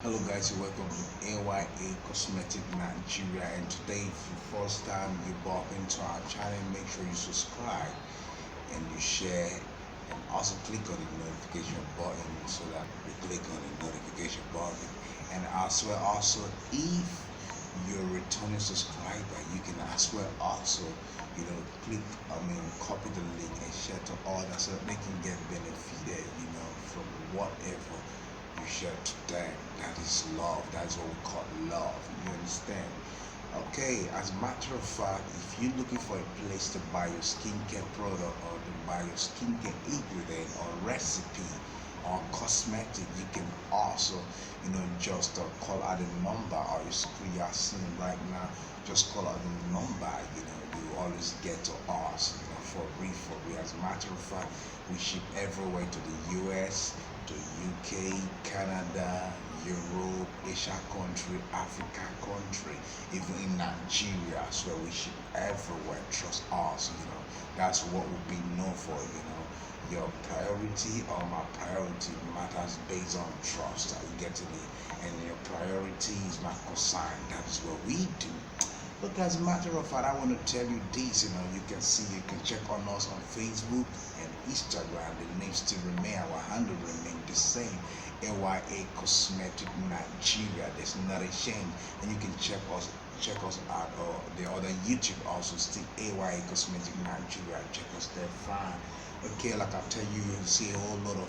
Hello guys, welcome to AYA Cosmetic Nigeria, and today if you first time you bought into our channel, make sure you subscribe and you share and also click on the notification button so that you click on the notification button. And as well also, if you're a returning subscriber, you can as well also click copy the link and share to others so that they can get benefited from whatever you share today. That is love. That is what we call love. You understand? Okay, as a matter of fact, if you're looking for a place to buy your skincare product or to buy your skincare ingredient or recipe or cosmetic, you can also, just call out the number or your screen you are seeing right now. Just call out the number, you always get to us, for free, for free. As a matter of fact, we ship everywhere to the US, to UK, Canada, Europe, Asia country, Africa country, even in Nigeria as well. We ship everywhere. Trust us, That's what we'll be known for. Your priority or my priority matters based on trust. Are you getting it? And your priority is my consign. That is what we do. Look, as a matter of fact, I want to tell you this. You can see, you can check on us on Facebook and Instagram. The name still remain, our handle remain the same. AYA Cosmetic Nigeria. There's not a shame. And you can check us out the other YouTube also, still AYA Cosmetic Nigeria. Check us there, fine. Okay, like I tell you, you see a whole lot of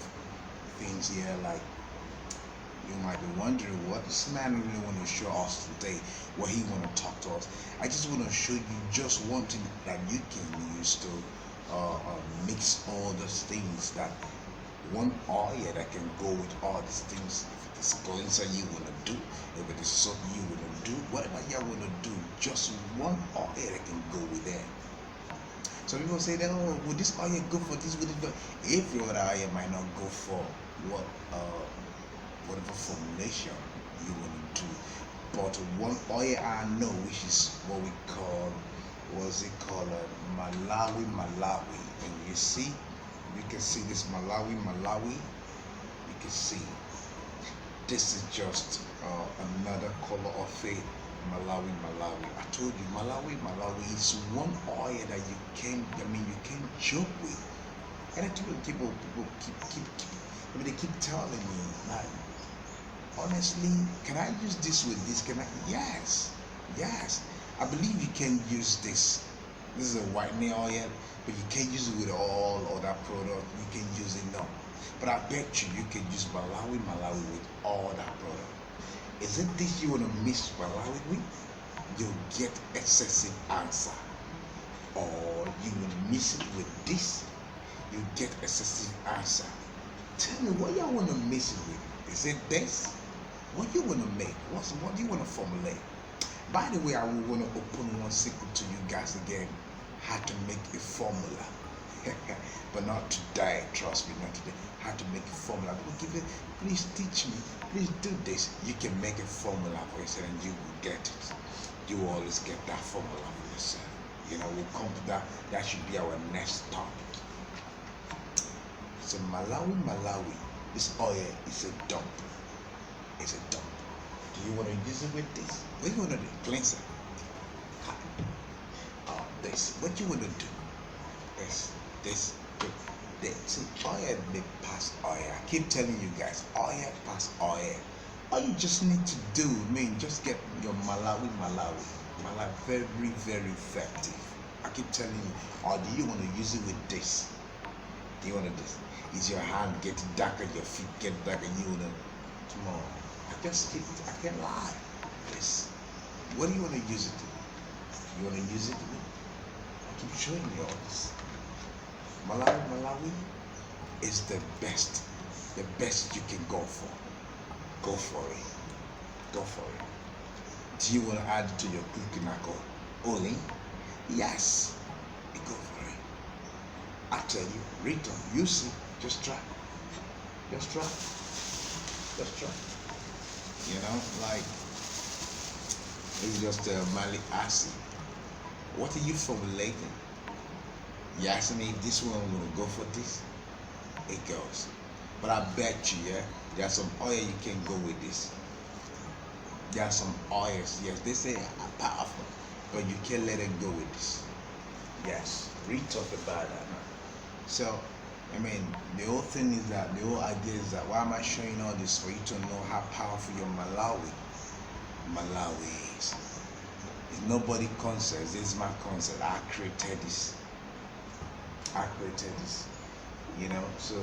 things here. Like, you might be wondering what this man really want to show us today, what he want to talk to us. I just want to show you just one thing that you can use to mix all those things, that one oil that can go with all these things. If it is cleanser you want to do, if it is soap you want to do, whatever you want to do, just one oil that can go with that. Some people say that, oh, would this oil go for this? Would it go? Every other oil might not go for whatever formulation you want to do. But one oil I know, which is what we call, Malawi. And you see, you can see this Malawi. You can see this is just another color of it. Malawi. I told you, Malawi is one oil that you can joke with. And I told people they keep telling me, like, honestly, can I use this with this? Can I? Yes. I believe you can use this. This is a whitening oil, but you can't use it with all other product. You can use it now. But I bet you can use Malawi with all that product. Is it this you want to mix Malawi with? You'll get excessive answer. Or you will mix it with this, you get excessive answer. Tell me what y'all want to mix it with. Is it this? What you want to make? What do you want to formulate? By the way, I will want to open one secret to you guys again, how to make a formula. But not today, trust me, not today. How to make a formula. Please teach me. Please do this. You can make a formula for yourself and you will get it. You will always get that formula for yourself. We'll come to that. That should be our next topic. So Malawi. This oil is a dump. It's a dump. Do you want to use it with this? What you want to do? Cleanser. This. What you want to do? This. This. See, oil may pass oil. I keep telling you guys, oil pass oil. All you just need to do, just get your Malawi. Very, very effective. I keep telling you. Or do you want to use it with this? Do you want to do this? Is your hand getting darker, your feet get darker, you want to tomorrow? I can't lie. This. What do you want to use it to? You want to use it with? I keep showing you all this. Malawi is the best you can go for. Go for it. Do you want to add it to your cooking only? Yes, you go for it. I tell you, return, you see, just try. Like, it's just malic acid. What are you formulating? You asking me if this one will go for this? It goes. But I bet you, there are some oil you can go with this. There are some oils, yes, they say are powerful, but you can't let it go with this. Yes, we talk about that. So, I mean, the whole thing is that the whole idea is that why am I showing all this for you to know how powerful your Malawi is. It's nobody concept. This is my concept. I created this. I created this. You know, so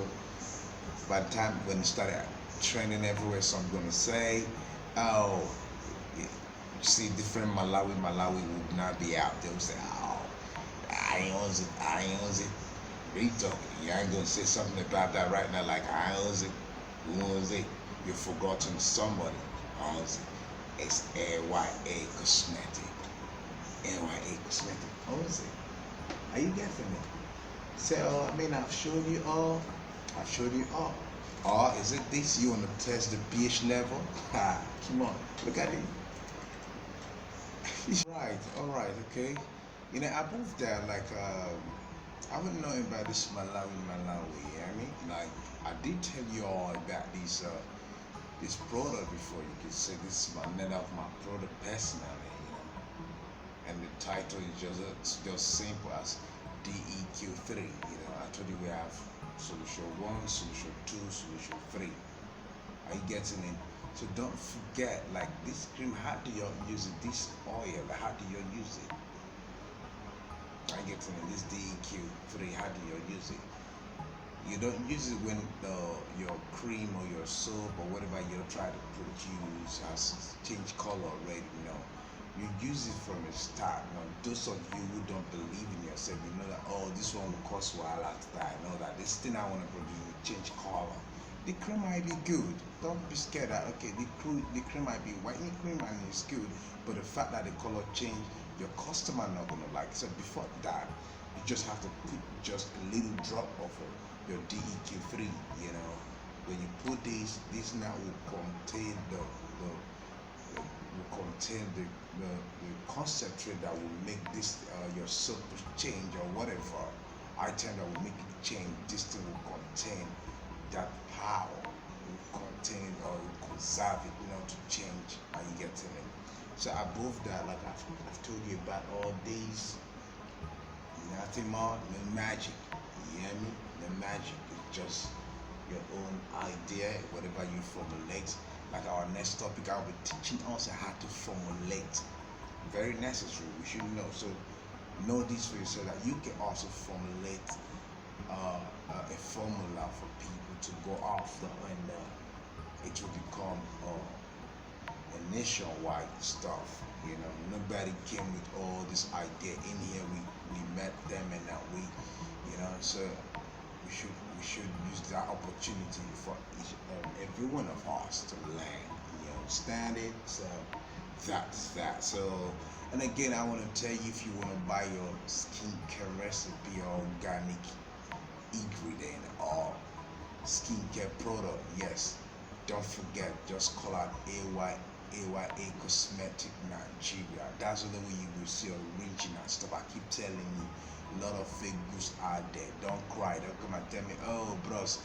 by the time when it started trending everywhere, so I'm gonna say, oh, you see, different Malawi would not be out. They would say, oh, I owns it, I owns it. Read talking. You ain't gonna say something about that right now, like I owns it, who owns it? You've forgotten somebody owns it. It's AYA Cosmetic. AYA Cosmetic owns it. Are you getting it? So I mean, I've showed you all. I've showed you all. Or is it this? You want to test the pH level? Ha! Come on, look at it. Right, all right, okay. You know, above that, like, I wouldn't know about this Malawi. I mean, like, I did tell you all about this product before. You could say this is my name of my product personally, you know. And the title is just simple as DEQ3. You know, I told you we have solution 1, solution 2, solution 3. Are you getting it? So don't forget, like this cream, how do you use it? This oil, how do you use it? I get it. This DEQ3, how do you use it? You don't use it when your cream or your soap or whatever you're trying to produce has changed color already. No, you use it from the start. Now, those of you who don't believe in yourself, you know that, oh, this one will cost while after I know that this thing I want to produce will change color. The cream might be good. Don't be scared that, okay, the cream might be whitening cream and it's good, but the fact that the color change, your customer not gonna like it. So before that, you just have to put just a little drop of your DEQ3. You know, when you put this now will contain the concentrate that will make this your soap change or whatever item that will make it change. This thing will contain that power, will contain or will conserve it, you know, to change. Are you getting it? So above that, like I've told you about all these, nothing more, no magic. You hear me? The magic is just your own idea, whatever you formulate. Like our next topic, I'll be teaching us how to formulate. Very necessary. We should know. So know this for you so that you can also formulate a formula for people to go after, and it will become a nationwide stuff. You know, nobody came with all this idea in here. We met them, and now you know, so we should use that opportunity for each every one of us to learn. You understand it? So that's that. So, and again, I want to tell you, if you want to buy your skincare recipe or organic ingredient or skincare product, yes, don't forget, just call out AYA Cosmetic Nigeria. That's the way you will see original stuff. I keep telling you, a lot of fake goods out there. Don't cry, don't come and tell me, oh bros,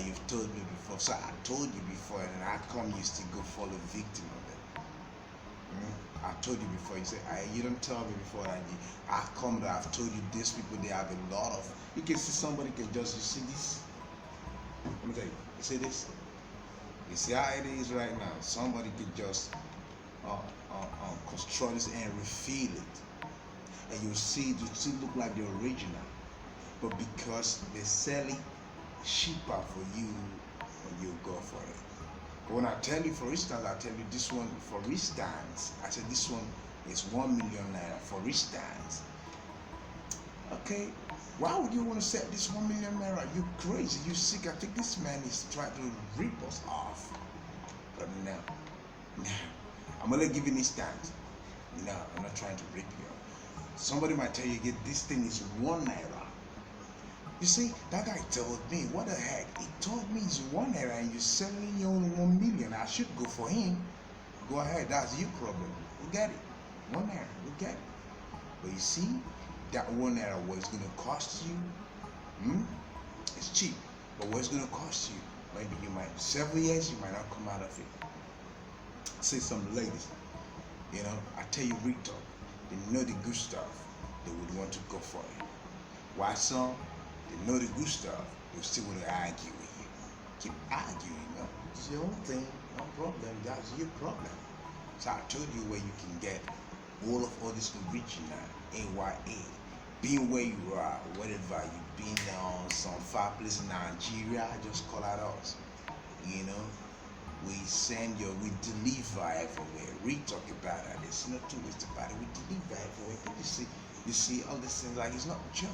you've told me before. So I told you before, and how come you still go follow victim of it? I told you before. You say, you don't tell me before that. I come that I've told you these people, they have a lot of. You can see somebody can just, you see this? Let me tell you, you see this? You see how it is right now? Somebody could just construct this and refill it. And you see it, still look like the original. But because they sell it cheaper for you, you go for it. But when I tell you, for instance, I tell you this one, for instance, I said this one is 1 million naira, for instance. Okay, why would you want to sell this 1 million naira? You crazy, you sick. I think this man is trying to rip us off. But no, I'm gonna give you an instance. No, I'm not trying to rip you off. Somebody might tell you, this thing is 1 naira. You see, that guy told me, what the heck? He told me it's 1 naira and you're selling your own 1 million. I should go for him. Go ahead, that's your problem. We get it. 1 naira, we get it. But you see, that 1 naira, what it's gonna cost you? It's cheap, but what's gonna cost you? Maybe you might, several years, you might not come out of it. say some ladies, I tell you real talk, they know the good stuff, they would want to go for it. Why some? They know the good stuff, they still want to argue with you. Keep arguing, it's your own thing, no problem, that's your problem. So I told you where you can get all this original AYA. Being where you are, whatever you've been on some far place in Nigeria, just call out us. We deliver everywhere. We talk about it. There's no two ways about it. We deliver everywhere. But you see all these things like it's not a joke.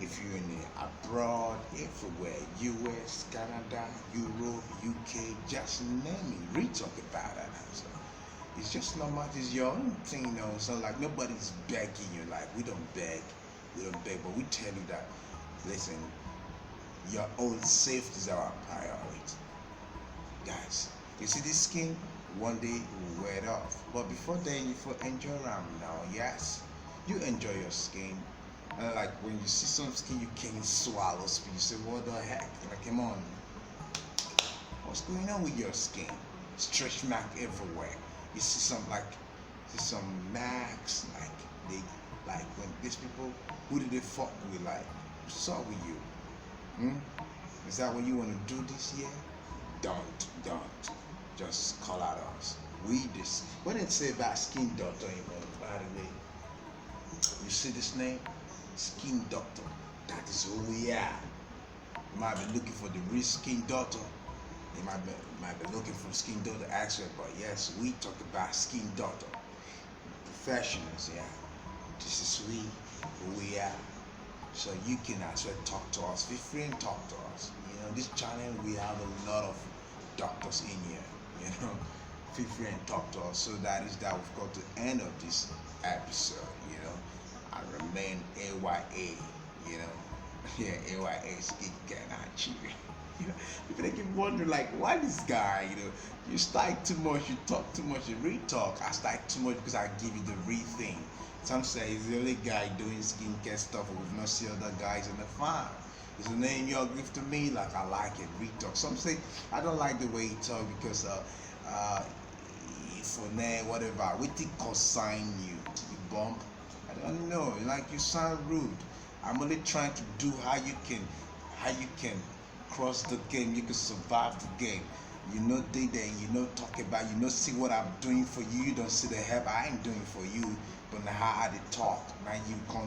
If you're in abroad, everywhere, US, Canada, Europe, UK, just name it. We talk about it. So it's just not much. It's your own thing, So like nobody's begging you. Like we don't beg, but we tell you that. Listen, your own safety is our priority, guys. You see this skin, one day will wear it off. But before then, you enjoy around now. Yes, you enjoy your skin. And like when you see some skin you can't swallow, you say, what the heck? Like, come on, what's going on with your skin? Stretch mark everywhere. You see some marks, like when these people, who did they fuck with? Like, what's up with you? Is that what you want to do this year? Don't. Just call out us. When they say about skin doctor, by the way, you see this name? Skin doctor. That is who we are. You might be looking for the real skin doctor. You might be looking for skin doctor expert, but yes, we talk about skin doctor. Professionals, yeah. This is who we are. So you can actually talk to us. Feel free and talk to us. This channel, we have a lot of doctors in here. Feel free and talk to us. So that is that we've got to the end of this episode. I remain AYA. Yeah, AYA Skincare Nigeria. People they keep wondering like, why this guy? You style too much, you talk too much, you real talk. I style too much because I give you the real thing. Some say he's the only guy doing skincare stuff, and we've not seen other guys in the farm. It's a name you're gift to me, like I like it, real talk. Some say I don't like the way he talk because for now, whatever, we think consign you bump. I don't know, like you sound rude. I'm only trying to do how you can cross the game, you can survive the game. Day there, talk about, see what I'm doing for you. You don't see the help I ain't doing for you, but now how I talk, now you come